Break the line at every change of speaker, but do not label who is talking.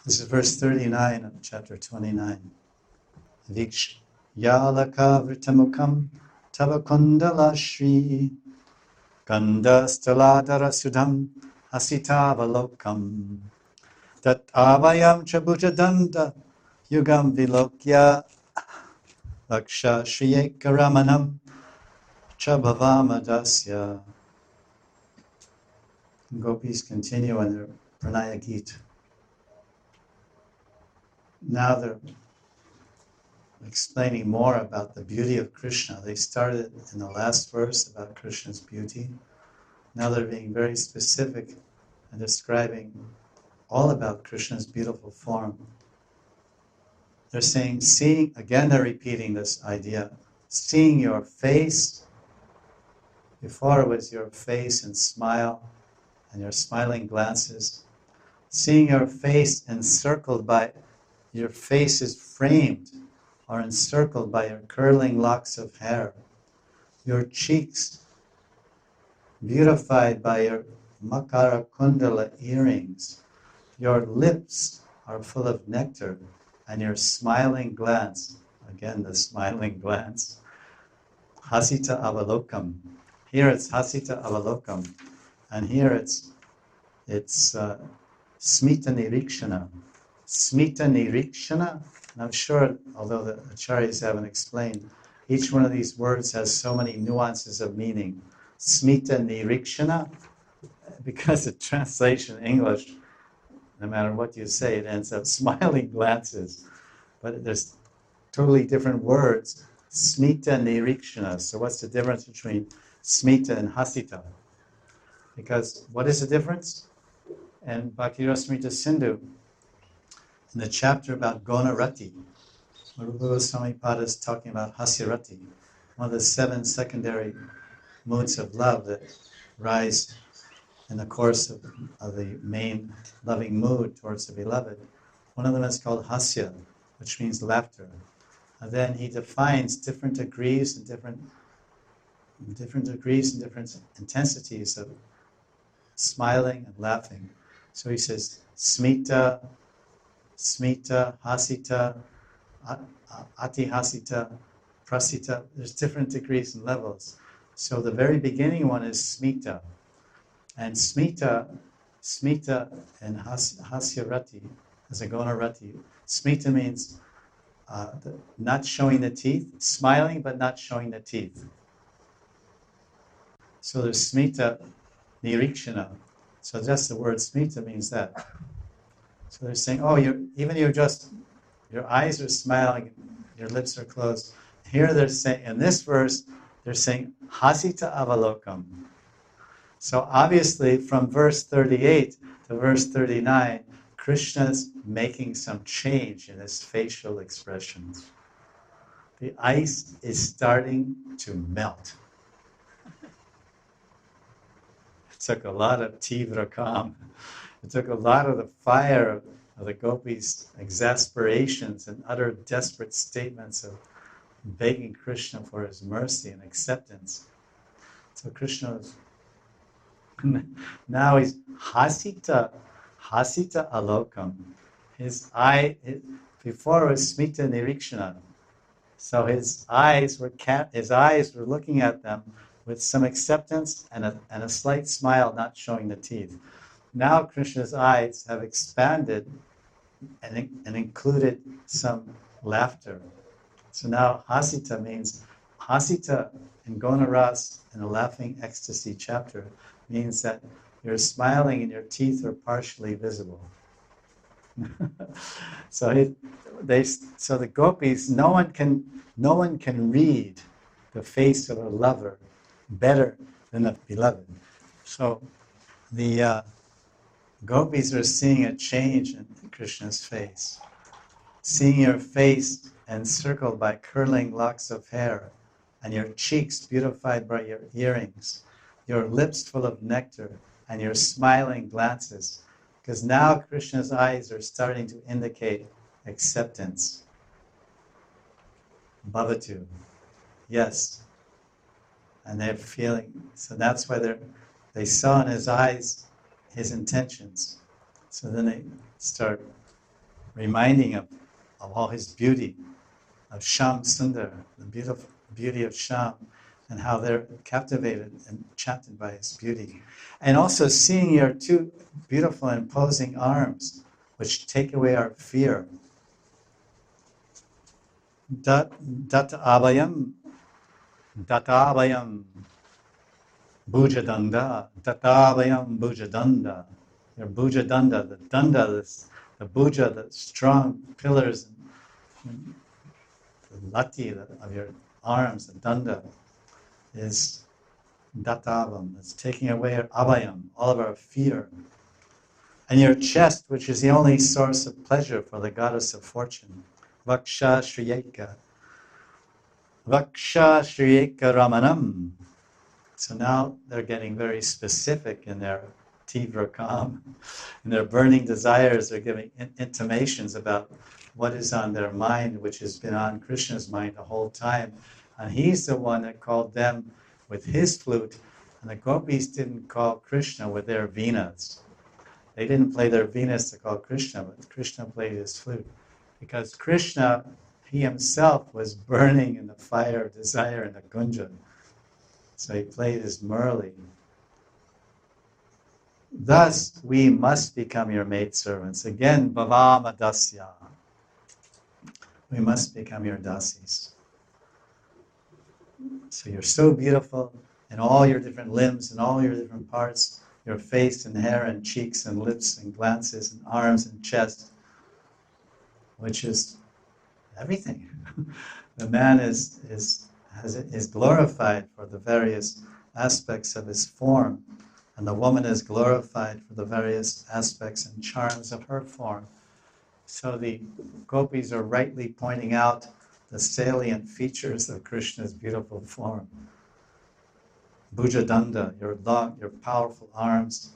This is verse 39 of chapter 29. Viksh Yalaka Vritamukam Tavakundala Shri Ganda Staladara Sudham Hasitavalokam Tat Avayam Chabujadanda Yugam Vilokya Laksha Shriyekaramanam Chabhavamadasya. Gopis continue in their Pranaya Gita. Now they're explaining more about the beauty of Krishna. They started in the last verse about Krishna's beauty. Now they're being very specific and describing all about Krishna's beautiful form. They're saying, seeing, again they're repeating this idea, seeing your face. Before it was your face and smile and your smiling glances. Seeing your face encircled by, your face is framed or encircled by your curling locks of hair. Your cheeks beautified by your makara kundala earrings. Your lips are full of nectar and your smiling glance, again the smiling glance, hasita avalokam. Here it's hasita avalokam, and here it's smita nirikshana. Smita nirikshana, and I'm sure, although the acharyas haven't explained, each one of these words has so many nuances of meaning. Smita nirikshana, because the translation in English, no matter what you say, it ends up smiling glances. But there's totally different words. Smita nirikshana. So what's the difference between smita and hasita? Because what is the difference? And Bhakti-rasamrita Sindhu, in the chapter about Gonarati, Rupa Goswami Pada is talking about Hasyarati, one of the 7 secondary moods of love that rise in the course of the main loving mood towards the beloved. One of them is called Hasya, which means laughter. And then he defines different degrees and different intensities of smiling and laughing. So he says, smita, hasita, atihasita, prasita. There's different degrees and levels. So the very beginning one is smita. And smita and hasyarati, as a gonarati. Smita means not showing the teeth, smiling but not showing the teeth. So there's smita nirikshana. So just the word smita means that. So they're saying, oh, your eyes are smiling, your lips are closed. Here they're saying, in this verse, they're saying, hasita avalokam. So obviously from verse 38 to verse 39, Krishna's making some change in his facial expressions. The ice is starting to melt. It took a lot of tivrakam. It took a lot of the fire of the gopis' exasperations and utter desperate statements of begging Krishna for his mercy and acceptance. So Krishna is now he's hasita alokam. His eye, before it was smita nirikshana. So his eyes were looking at them with some acceptance and a slight smile, not showing the teeth. Now Krishna's eyes have expanded and included some laughter. So now hasita means, hasita in Gonaras, in the Laughing Ecstasy chapter, means that you're smiling and your teeth are partially visible. So the gopis, no one can read the face of a lover better than a beloved. So the gopis are seeing a change in Krishna's face. Seeing your face encircled by curling locks of hair, and your cheeks beautified by your earrings, your lips full of nectar, and your smiling glances. Because now Krishna's eyes are starting to indicate acceptance. Bhavatu. Yes. And they're feeling, so that's why they saw in his eyes his intentions. So then they start reminding of all his beauty, of Sham Sundar, the beautiful beauty of Sham, and how they're captivated and enchanted by his beauty. And also seeing your two beautiful and imposing arms, which take away our fear. Dat abhayam, databhayam, bhujadanda, databhayam, bhujadanda. Your bhujadanda, the danda, the bhuja, the strong pillars, and the lati of your arms, the danda, is datavam. It's taking away our abhayam, all of our fear. And your chest, which is the only source of pleasure for the goddess of fortune. Vaksha Shriyeka. Vaksha Shriyeka Ramanam. So now they're getting very specific in their tivra kam. In their burning desires, they're giving intimations about what is on their mind, which has been on Krishna's mind the whole time. And he's the one that called them with his flute. And the gopis didn't call Krishna with their venas. They didn't play their venas to call Krishna, but Krishna played his flute. Because Krishna, he himself was burning in the fire of desire in the kunja. So he played his murli. Thus, we must become your maidservants. Again, bhavama dasya. We must become your dasis. So you're so beautiful in all your different limbs and all your different parts. Your face and hair and cheeks and lips and glances and arms and chest, which is everything. The man is glorified for the various aspects of his form, and the woman is glorified for the various aspects and charms of her form. So the gopis are rightly pointing out the salient features of Krishna's beautiful form. Bhujadanda, your powerful arms,